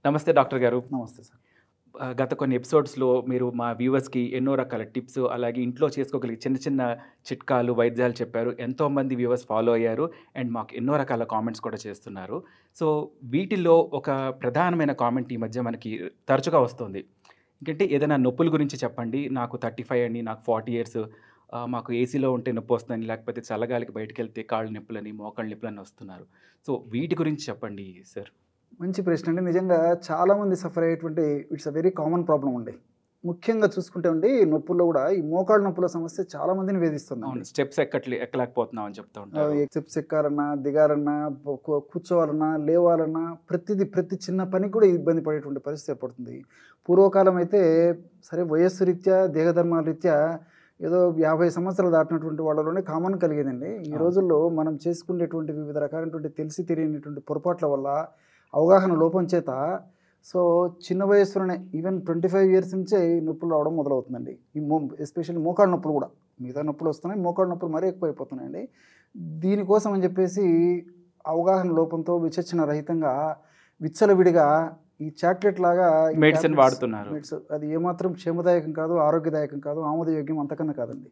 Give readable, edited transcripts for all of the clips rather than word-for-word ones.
నమస్తే డాక్టర్ గారు. నమస్తే సార్. గత కొన్ని ఎపిసోడ్స్‌లో మీరు మా వ్యూవర్స్‌కి ఎన్నో రకాల టిప్స్, అలాగే ఇంట్లో చేసుకోగలిగే చిన్న చిన్న చిట్కాలు, వైద్యాలు చెప్పారు. ఎంతోమంది వ్యూవర్స్ ఫాలో అయ్యారు. అండ్ మాకు ఎన్నో రకాల కామెంట్స్ కూడా చేస్తున్నారు. సో, వీటిల్లో ఒక ప్రధానమైన కామెంట్ ఈ మధ్య మనకి తరచుగా వస్తుంది. ఏంటంటే ఏదైనా నొప్పుల గురించి చెప్పండి. నాకు 35 అండి, నాకు 40 ఇయర్స్. మాకు ఏసీలో ఉంటే నొప్పొస్తుందని, లేకపోతే చల్లగాలికి బయటికెళ్తే కాళ్ళు నొప్పులని, మోకాళ్ళ నొప్పులని వస్తున్నారు. సో, వీటి గురించి చెప్పండి సార్. మంచి ప్రశ్న అండి. నిజంగా చాలామంది సఫర్ అయ్యేటువంటి it's a very common problem అండి. ముఖ్యంగా చూసుకుంటే అండి నొప్పుల్లో కూడా ఈ మోకాళ్ళ నొప్పుల సమస్య చాలా మందిని వేధిస్తుందండి. అవును. స్టెప్స్ ఎక్కలేకపోతున్నాం అని చెప్తూ ఉంటారు. స్టెప్స్ ఎక్కాలన్నా, దిగాలన్నా, కూర్చోవాలన్నా, లేవాలన్నా ప్రతి చిన్న పనికి కూడా ఇబ్బంది పడేటువంటి పరిస్థితి ఏర్పడుతుంది. పూర్వకాలం అయితే సరే వయస్సు రీత్యా, దేహధర్మాల రీత్యా ఏదో 50 సంవత్సరాలు దాటినటువంటి వాళ్ళలోనే కామన్ కలిగేదండి. ఈ రోజుల్లో మనం చేసుకునేటువంటి వివిధ రకాలైనటువంటి తెలిసి తెలియనటువంటి పొరపాట్ల వల్ల, అవగాహన లోపం చేత చిన్న వయస్సులోనే ఈవెన్ 25 ఇయర్స్ నుంచే ఈ నొప్పులు రావడం మొదలవుతుందండి. ఎస్పెషల్లీ మోకాళ్ళ నొప్పులు కూడా. మిగతా నొప్పులు వస్తున్నాయి, మోకాళ్ళ నొప్పులు మరీ ఎక్కువైపోతున్నాయండి. దీనికోసం అని చెప్పేసి అవగాహన లోపంతో విచక్షణ రహితంగా విచ్చలవిడిగా ఈ చాక్లెట్ లాగా మెడిసిన్ వాడుతున్నారు. అది ఏమాత్రం క్షేమదాయకం కాదు, ఆరోగ్యదాయకం కాదు, ఆమోదయోగ్యం అంతకన్నా కాదండి.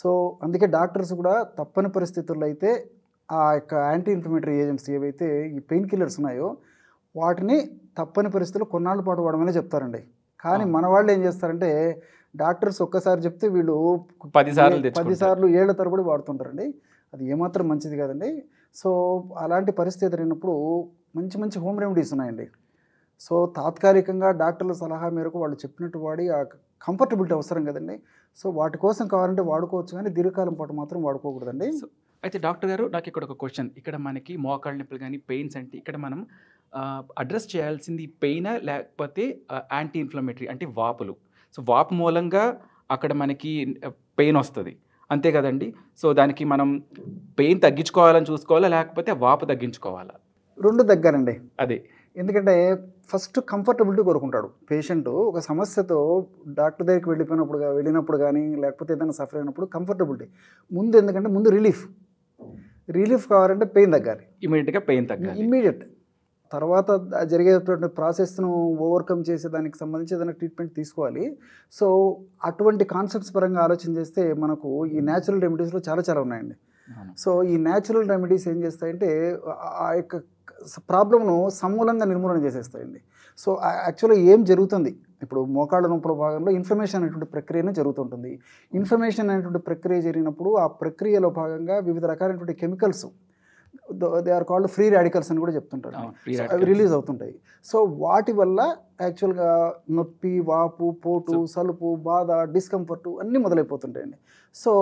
సో అందుకే డాక్టర్స్ కూడా తప్పని పరిస్థితుల్లో అయితే ఆ యొక్క యాంటీ ఇన్ఫ్లమేటరీ ఏజెంట్స్ ఏవైతే ఈ పెయిన్ కిల్లర్స్ ఉన్నాయో వాటిని తప్పని పరిస్థితుల్లో కొన్నాళ్ళ పాటు వాడమని చెప్తారండి. కానీ మన వాళ్ళు ఏం చేస్తారంటే డాక్టర్స్ ఒక్కసారి చెప్తే వీళ్ళు 10 సార్లు ఏళ్ల తరబడి వాడుతుంటారండి. అది ఏమాత్రం మంచిది కాదండి. సో అలాంటి పరిస్థితి ఎదురైనప్పుడు మంచి మంచి హోమ్ రెమెడీస్ ఉన్నాయండి. సో తాత్కాలికంగా డాక్టర్ల సలహా మేరకు వాళ్ళు చెప్పినట్టు వాడి ఆ కంఫర్టబిలిటీ అవసరం కదండి. సో వాటి కోసం కావాలంటే వాడుకోవచ్చు, కానీ దీర్ఘకాలం పాటు మాత్రం వాడుకోకూడదండి. అయితే డాక్టర్ గారు, నాకు ఇక్కడ ఒక క్వశ్చన్. ఇక్కడ మనకి మోకాళ్ళ నొప్పులు కానీ, పెయిన్స్ అంటే ఇక్కడ మనం అడ్రస్ చేయాల్సింది పెయినా, లేకపోతే యాంటీ ఇన్ఫ్లమేటరీ అంటే వాపులు. సో వాపు మూలంగా అక్కడ మనకి పెయిన్ వస్తుంది, అంతే కదండి. సో దానికి మనం పెయిన్ తగ్గించుకోవాలని చూసుకోవాలా, లేకపోతే వాపు తగ్గించుకోవాలా? రెండు దగ్గరండి. అదే ఎందుకంటే ఫస్ట్ కంఫర్టబిలిటీ కోరుకుంటాడు పేషెంట్. ఒక సమస్యతో డాక్టర్ దగ్గరికి వెళ్ళినప్పుడు కానీ, లేకపోతే ఏదైనా సఫర్ అయినప్పుడు కంఫర్టబిలిటీ ముందు. ఎందుకంటే ముందు రిలీఫ్ కావాలంటే పెయిన్ తగ్గాలి, ఇమీడియట్గా పెయిన్ తగ్గాలి. ఇమ్మీడియట్ తర్వాత జరిగేటువంటి ప్రాసెస్ను ఓవర్కమ్ చేసేదానికి సంబంధించి ఏదైనా ట్రీట్మెంట్ తీసుకోవాలి. సో అటువంటి కాన్సెప్ట్స్ పరంగా ఆలోచన చేస్తే మనకు ఈ న్యాచురల్ రెమెడీస్లో చాలా ఉన్నాయండి. సో ఈ న్యాచురల్ రెమెడీస్ ఏం చేస్తాయంటే ఆ యొక్క ప్రాబ్లంను సమూలంగా నిర్మూలన చేసేస్తాయండి. సో యాక్చువల్గా ఏం జరుగుతుంది, ఇప్పుడు మోకాళ్ళ నొప్పుల భాగంలో ఇన్ఫ్లమేషన్ అనేటువంటి ప్రక్రియనే జరుగుతుంటుంది. ఇన్ఫ్లమేషన్ అనేటువంటి ప్రక్రియ జరిగినప్పుడు ఆ ప్రక్రియలో భాగంగా వివిధ రకాలైనటువంటి chemicals, they are called free radicals అని కూడా చెప్తుంటారు, అవి రిలీజ్ అవుతుంటాయి. సో వాటి వల్ల యాక్చువల్గా నొప్పి, వాపు, పోటు, సలుపు, బాధ, డిస్కంఫర్ట్ అన్నీ మొదలైపోతుంటాయండి. సో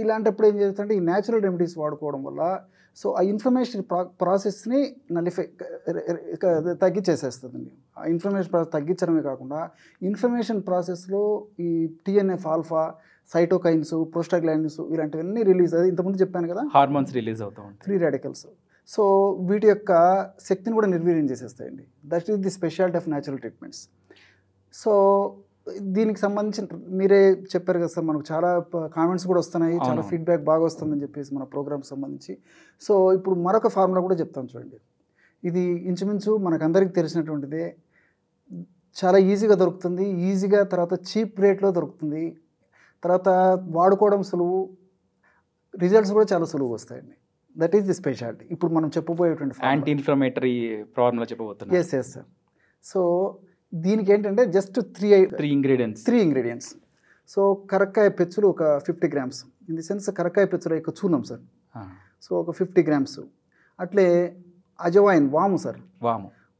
ఇలాంటప్పుడు ఏం చేస్తుంటే ఈ న్యాచురల్ రెమెడీస్ వాడుకోవడం వల్ల సో ఆ ఇన్ఫ్లమేషన్ ప్రాసెస్ని తగ్గించేసేస్తుందండి. ఆ ఇన్ఫ్లమేషన్ ప్రాసెస్ తగ్గించడమే కాకుండా ఇన్ఫ్లమేషన్ ప్రాసెస్లో ఈ TNF ఆల్ఫా, సైటోకైన్స్, ప్రోస్టాగ్లాండిన్స్ ఇలాంటివన్నీ రిలీజ్ అది ఇంతకుముందు చెప్పాను కదా, హార్మోన్స్ రిలీజ్ అవుతూ ఉంటాయి, ఫ్రీ రాడికల్స్. సో వీటి యొక్క శక్తిని కూడా నిర్వీర్యం చేసేస్తాయండి. That is the speciality of natural treatments. So దీనికి సంబంధించిన మీరే చెప్పారు కదా సార్, మనకు చాలా కామెంట్స్ కూడా వస్తున్నాయి, చాలా ఫీడ్బ్యాక్ బాగా వస్తుందని చెప్పేసి మన ప్రోగ్రామ్ సంబంధించి. సో ఇప్పుడు మరొక ఫార్ములా కూడా చెప్తాను చూడండి. ఇది ఇంచుమించు మనకందరికీ తెలిసినటువంటిదే, చాలా ఈజీగా దొరుకుతుంది, తర్వాత చీప్ రేట్లో దొరుకుతుంది, తర్వాత వాడుకోవడం సులువు, రిజల్ట్స్ కూడా చాలా సులువు వస్తాయండి. That is the speciality. ఇప్పుడు మనం చెప్పబోయేటువంటి యాంటీ ఇన్ఫ్లమేటరీ ఫార్ములా చెప్పబోతున్నాం. Yes sir. సో దీనికి ఏంటంటే జస్ట్ 3 ఇంగ్రీడియంట్స్. సో కరక్కాయ పెచ్చులు ఒక 50 grams, ఇన్ ది సెన్స్ కరక్కాయ పెచ్చుల యొక్క చూర్ణం సార్. సో ఒక 50 grams. అట్లే అజవాయిన్, వాము సార్,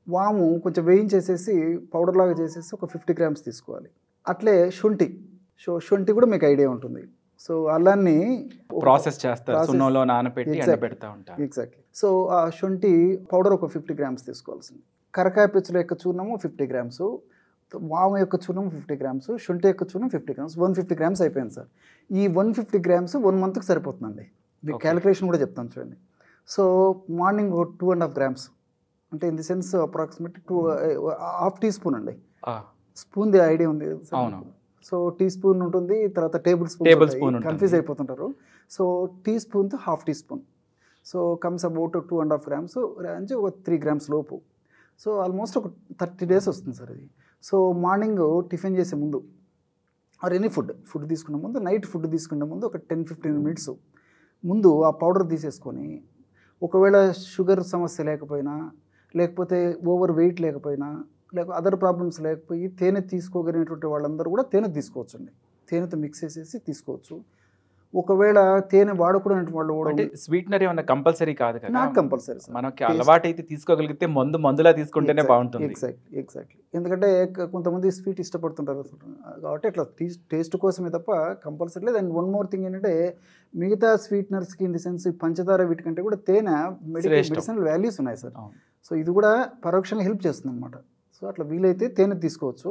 వాము కొంచెం వేయించేసేసి పౌడర్ లాగా చేసేసి ఒక 50 grams తీసుకోవాలి. అట్లే శొంఠి కూడా మీకు ఐడియా ఉంటుంది. సో అల్లాన్ని ప్రాసెస్ చేస్తారు, సున్నంలో నానబెట్టి ఎండబెడతా ఉంటారు. ఎగ్జాక్ట్లీ. సో ఆ శొంఠి పౌడర్ ఒక 50 grams తీసుకోవాల్సింది. కరకాయ పెచ్చుల యొక్క చూర్ణము 50 grams, వాము యొక్క చూర్ణం 50 grams, శొంఠి యొక్క చూర్ణం 50 grams, 150 grams అయిపోయింది సార్. ఈ 150 grams 1 monthకి సరిపోతుందండి. మీకు క్యాలిక్యులేషన్ కూడా చెప్తాను చూడండి. సో మార్నింగ్ 2.5 grams, అంటే in the sense approximate 1/2 teaspoon అండి. స్పూన్ది ఐడియా ఉంది. సో టీ స్పూన్ ఉంటుంది, తర్వాత టేబుల్ స్పూన్ కన్ఫ్యూజ్ అయిపోతుంటారు. సో టీస్పూన్తో 1/2 teaspoon. So comes about 2.5 grams range, ఒక 3 grams లోపు. సో ఆల్మోస్ట్ ఒక 30 డేస్ వస్తుంది సార్ ఇది. సో మార్నింగ్ టిఫిన్ చేసే ముందు ఆర్ ఎనీ ఫుడ్ తీసుకునే ముందు, నైట్ ఫుడ్ తీసుకునే ముందు ఒక 10-15 మినిట్స్ ముందు ఆ పౌడర్ తీసేసుకొని, ఒకవేళ షుగర్ సమస్య లేకపోయినా, లేకపోతే ఓవర్ వెయిట్ లేకపోయినా, లేక అదర్ ప్రాబ్లమ్స్ లేకపోయి తేనె తీసుకోగలిగినటువంటి వాళ్ళందరూ కూడా తేనె తీసుకోవచ్చండి. తేనెతో మిక్స్ చేసేసి తీసుకోవచ్చు. ఒకవేళ తేనె వాడకూడని వాళ్ళు కూడా అంటే స్వీట్నర్ ఏమన్నా కంపల్సరీ కాదు కదా, నాట్ కంపల్సరీ సార్. మనకి అలవాటు అయితే తీసుకోగలిగితే మందులా తీసుకుంటేనే బాగుంటుంది. ఎగ్జాక్ట్లీ. ఎందుకంటే కొంతమంది స్వీట్ ఇష్టపడుతుంటారు కాబట్టి అట్లా టేస్ట్ కోసమే తప్ప కంపల్సరీ లేదు. అండ్ వన్ మోర్ థింగ్ ఏంటంటే, మిగతా స్వీట్నర్స్కి ఇన్ ది సెన్స్ పంచదార వీటికంటే కూడా తేనె మెడిసినల్ వాల్యూస్ ఉన్నాయి సార్. సో ఇది కూడా పరోక్షంగా హెల్ప్ చేస్తుంది అనమాట. సో అట్లా వీలైతే తేనె తీసుకోవచ్చు.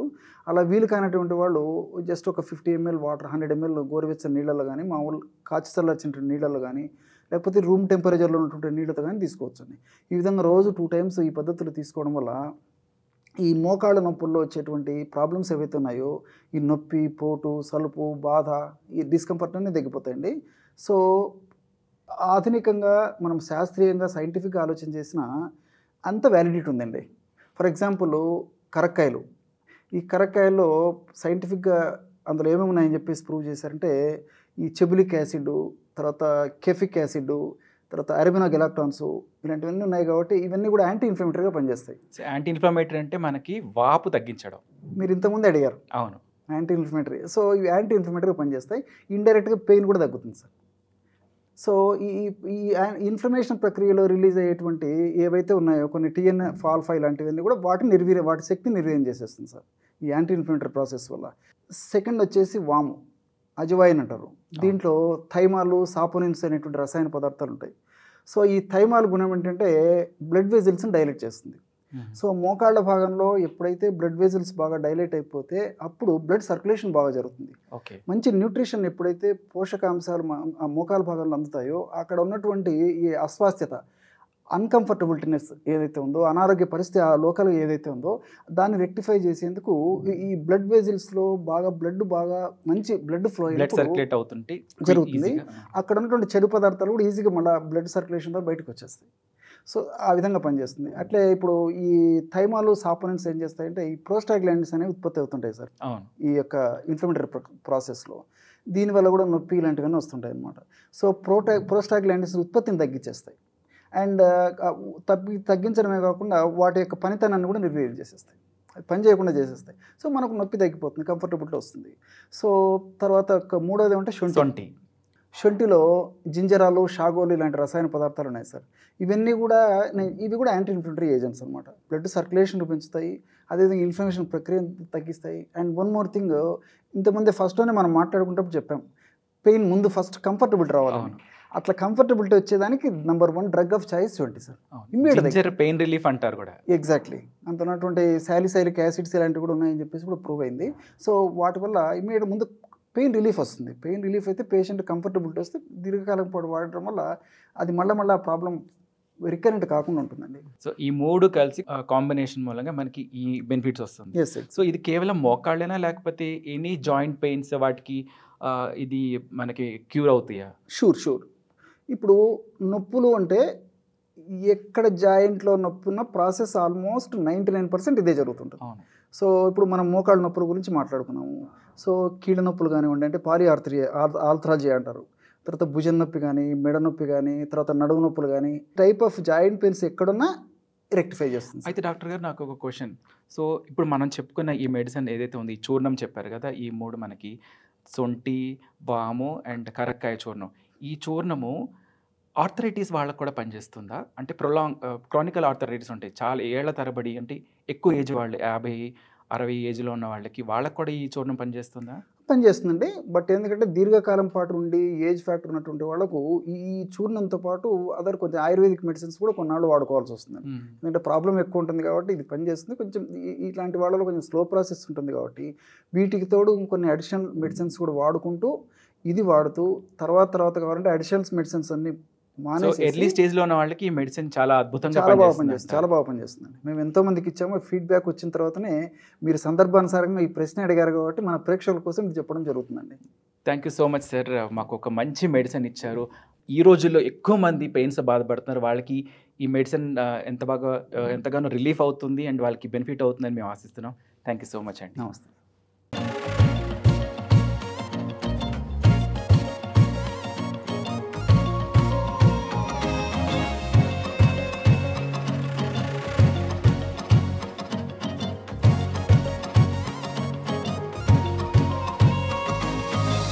అలా వీలు కానటువంటి వాళ్ళు జస్ట్ ఒక 50 ml వాటర్, 100 ml గోరువెచ్చని నీళ్ళలో కానీ, మామూలు కాచి చల్లార్చినటువంటి నీళ్ళలో కానీ, లేకపోతే రూమ్ టెంపరేచర్లో ఉన్నటువంటి నీళ్ళతో కానీ తీసుకోవచ్చు అండి. ఈ విధంగా రోజు 2 times ఈ పద్ధతులు తీసుకోవడం వల్ల ఈ మోకాళ్ళ నొప్పుల్లో వచ్చేటువంటి ప్రాబ్లమ్స్ ఏవైతే ఉన్నాయో, ఈ నొప్పి, పోటు, సలుపు, బాధ, ఈ డిస్కంఫర్ట్ అన్నీ తగ్గిపోతాయండి. సో ఆధునికంగా మనం శాస్త్రీయంగా సైంటిఫిక్గా ఆలోచన చేసిన అంత వ్యాలిడిటీ ఉందండి. ఫర్ ఎగ్జాంపుల్ కరక్కాయలు. ఈ కరక్కాయల్లో సైంటిఫిక్గా అందులో ఏమేమి ఉన్నాయని చెప్పేసి ప్రూవ్ చేశారంటే, ఈ చెబులిక్ యాసిడ్, తర్వాత కెఫిక్ యాసిడ్, తర్వాత అరబినో గెలాక్టాన్స్, ఇలాంటివన్నీ ఉన్నాయి కాబట్టి ఇవన్నీ కూడా యాంటీ ఇన్ఫ్లమేటరీగా పనిచేస్తాయి. యాంటీ ఇన్ఫ్లమేటరీ అంటే మనకి వాపు తగ్గించడం. మీరు ఇంతకుముందు అడిగారు. అవును, యాంటీ ఇన్ఫ్లమేటరీ. సో ఇవి యాంటీ ఇన్ఫ్లమేటరీగా పనిచేస్తాయి. ఇండైరెక్ట్గా పెయిన్ కూడా తగ్గుతుంది సార్. సో ఈ ఈ ఇన్ఫ్లమేషన్ ప్రక్రియలో రిలీజ్ అయ్యేటువంటి ఏవైతే ఉన్నాయో కొన్ని TNF-ఆల్ఫా ఇలాంటివన్నీ కూడా వాటి శక్తిని నిర్వీర్యం చేసేస్తుంది సార్ ఈ యాంటీ ఇన్ఫ్లమేటరీ ప్రాసెస్ వల్ల. సెకండ్ వచ్చేసి వాము, అజవాయిన్ అంటారు. దీంట్లో థైమాలు, సాపోనిన్స్ అనేటువంటి రసాయన పదార్థాలు ఉంటాయి. సో ఈ థైమాల్ గుణం ఏంటంటే బ్లడ్ వెజిల్స్ని డైలేట్ చేస్తుంది. సో మోకాళ్ళ భాగంలో ఎప్పుడైతే బ్లడ్ వెజిల్స్ బాగా డైలేట్ అయిపోతే అప్పుడు బ్లడ్ సర్క్యులేషన్ బాగా జరుగుతుంది. మంచి న్యూట్రిషన్ ఎప్పుడైతే పోషకాంశాలు ఆ మోకాళ్ళ భాగంలో అందుతాయో, అక్కడ ఉన్నటువంటి ఈ అస్వాస్థ్యత, అన్కంఫర్టబిలిటీనెస్ ఏదైతే ఉందో, అనారోగ్య పరిస్థితి ఆ లోకల్ ఏదైతే ఉందో దాన్ని రెక్టిఫై చేసేందుకు ఈ బ్లడ్ వెజిల్స్లో బాగా మంచి బ్లడ్ ఫ్లో సర్క్యులేట్ అవుతుంటే జరుగుతుంది. అక్కడ ఉన్నటువంటి చెడు పదార్థాలు కూడా ఈజీగా మళ్ళీ బ్లడ్ సర్క్యులేషన్లో బయటకు వచ్చేస్తాయి. సో ఆ విధంగా పనిచేస్తుంది. అట్లే ఇప్పుడు ఈ థైమాలు, సాపోనిన్స్ ఏం చేస్తాయంటే ఈ ప్రోస్టాగ్లాండిన్స్ అనేవి ఉత్పత్తి అవుతుంటాయి సార్ ఈ యొక్క ఇన్ఫ్లమేటరీ ప్రాసెస్లో. దీనివల్ల కూడా నొప్పి ఇలాంటివన్నీ వస్తుంటాయి అన్నమాట. సో ప్రోస్టాగ్లాండిన్స్ ఉత్పత్తిని తగ్గించేస్తాయి. అండ్ తగ్గించడమే కాకుండా వాటి యొక్క పనితనాన్ని కూడా నిర్వీర్యం చేసేస్తాయి, పని చేయకుండా చేసేస్తాయి. సో మనకు నొప్పి తగ్గిపోతుంది, కంఫర్టబిలిటీ వస్తుంది. సో తర్వాత మూడోది ఏమంటే శొంఠిలో జింజరాలు, షాగోలు ఇలాంటి రసాయన పదార్థాలు ఉన్నాయి సార్. ఇవి కూడా యాంటీ ఇన్ఫ్లమేటరీ ఏజెంట్స్ అనమాట. బ్లడ్ సర్క్యులేషన్ పెంచుతాయి, అదేవిధంగా ఇన్ఫ్లమేషన్ ప్రక్రియను తగ్గిస్తాయి. అండ్ వన్ మోర్ థింగ్, ఇంతకుముందే ఫస్ట్లోనే మనం మాట్లాడుకుంటప్పుడు చెప్పాం, పెయిన్ ముందు ఫస్ట్ కంఫర్టబిలిటీ రావాలని. అట్లా కంఫర్టబిలిటీ వచ్చేదానికి నంబర్ 1 డ్రగ్ ఆఫ్ చాయిస్ శొంఠి సార్. ఇమ్మీడియట్ పెయిన్ రిలీఫ్ అంటారు కూడా. ఎగ్జాక్ట్లీ. అంత ఉన్నటువంటి సాలిసైలిక్ యాసిడ్స్ ఇలాంటివి కూడా ఉన్నాయని చెప్పేసి కూడా ప్రూవ్ అయింది. సో వాటి వల్ల ఇమ్మీడియట్ ముందు పెయిన్ రిలీఫ్ వస్తుంది. పెయిన్ రిలీఫ్ అయితే పేషెంట్ కంఫర్టబిలిటీ వస్తే దీర్ఘకాలం పాటు వాడటం వల్ల అది మళ్ళీ ఆ ప్రాబ్లం రికరెంట్ కాకుండా ఉంటుందండి. సో ఈ 3 కలిసి కాంబినేషన్ మూలంగా మనకి ఈ బెనిఫిట్స్ వస్తుంది. సో ఇది కేవలం మోకాళ్ళేనా, లేకపోతే ఎనీ జాయింట్ పెయిన్స్ వాటికి ఇది మనకి క్యూర్ అవుతాయా? షూర్. ఇప్పుడు నొప్పులు అంటే ఎక్కడ జాయింట్లో నొప్పి ఉన్న ప్రాసెస్ ఆల్మోస్ట్ 99% ఇదే జరుగుతుంటుంది. సో ఇప్పుడు మనం మోకాళ్ళ నొప్పుల గురించి మాట్లాడుకున్నాము. సో కీళ్ళ నొప్పులు కానివ్వండి, అంటే ఆర్థరాలజీ అంటారు. తర్వాత భుజం నొప్పి కానీ, మెడ నొప్పి కానీ, తర్వాత నడుము నొప్పులు కానీ, టైప్ ఆఫ్ జాయింట్ పెయిన్స్ ఎక్కడున్నా రెక్టిఫై చేస్తుంది. అయితే డాక్టర్ గారు నాకు ఒక క్వశ్చన్. సో ఇప్పుడు మనం చెప్పుకున్న ఈ మెడిసిన్ ఏదైతే ఉంది, ఈ చూర్ణం చెప్పారు కదా, ఈ 3 మనకి సొంటి, వాము అండ్ కరక్కాయ చూర్ణం. ఈ చూర్ణము ఆర్థరైటిస్ వాళ్ళకు కూడా పనిచేస్తుందా? అంటే క్రానికల్ ఆర్థరైటిస్ ఉంటాయి చాలా ఏళ్ల తరబడి, అంటే ఎక్కువ ఏజ్ వాళ్ళు 50-60 ఏజ్లో ఉన్న వాళ్ళకు కూడా ఈ చూర్ణం పనిచేస్తుందా? పనిచేస్తుందండి. బట్ ఎందుకంటే దీర్ఘకాలం పాటు ఉండి ఏజ్ ఫ్యాక్టర్ ఉన్నటువంటి వాళ్ళకు ఈ చూర్ణంతో పాటు అదర్ కొంచెం ఆయుర్వేదిక్ మెడిసిన్స్ కూడా కొన్నాళ్ళు వాడుకోవాల్సి వస్తుంది. ఎందుకంటే ప్రాబ్లం ఎక్కువ ఉంటుంది కాబట్టి ఇది పనిచేస్తుంది. కొంచెం ఇట్లాంటి వాళ్ళలో కొంచెం స్లో ప్రాసెస్ ఉంటుంది కాబట్టి వీటికి తోడు కొన్ని అడిషనల్ మెడిసిన్స్ కూడా వాడుకుంటూ ఇది వాడుతూ తర్వాత కావాలంటే అడిషనల్స్ మెడిసిన్స్ అన్ని ఎర్లీ స్టేజ్ లో ఉన్న వాళ్ళకి ఈ మెడిసిన్ చాలా అద్భుతంగా చాలా బాగా పనిచేస్తుందండి. మేము ఎంతో మందికి ఇచ్చాము. ఫీడ్బ్యాక్ వచ్చిన తర్వాతనే మీరు సందర్భానుసారంగా ఈ ప్రశ్న అడిగారు కాబట్టి మన ప్రేక్షకుల కోసం ఇది చెప్పడం జరుగుతుందండి. Thank you so much sir. మాకు ఒక మంచి మెడిసిన్ ఇచ్చారు. ఈ రోజుల్లో ఎక్కువ మంది పెయిన్స్ బాధపడుతున్నారు. వాళ్ళకి ఈ మెడిసిన్ ఎంతగానో రిలీఫ్ అవుతుంది అండ్ వాళ్ళకి బెనిఫిట్ అవుతుందని మేము ఆశిస్తున్నాం. థ్యాంక్ యూ సో మచ్ అండి. నమస్తే.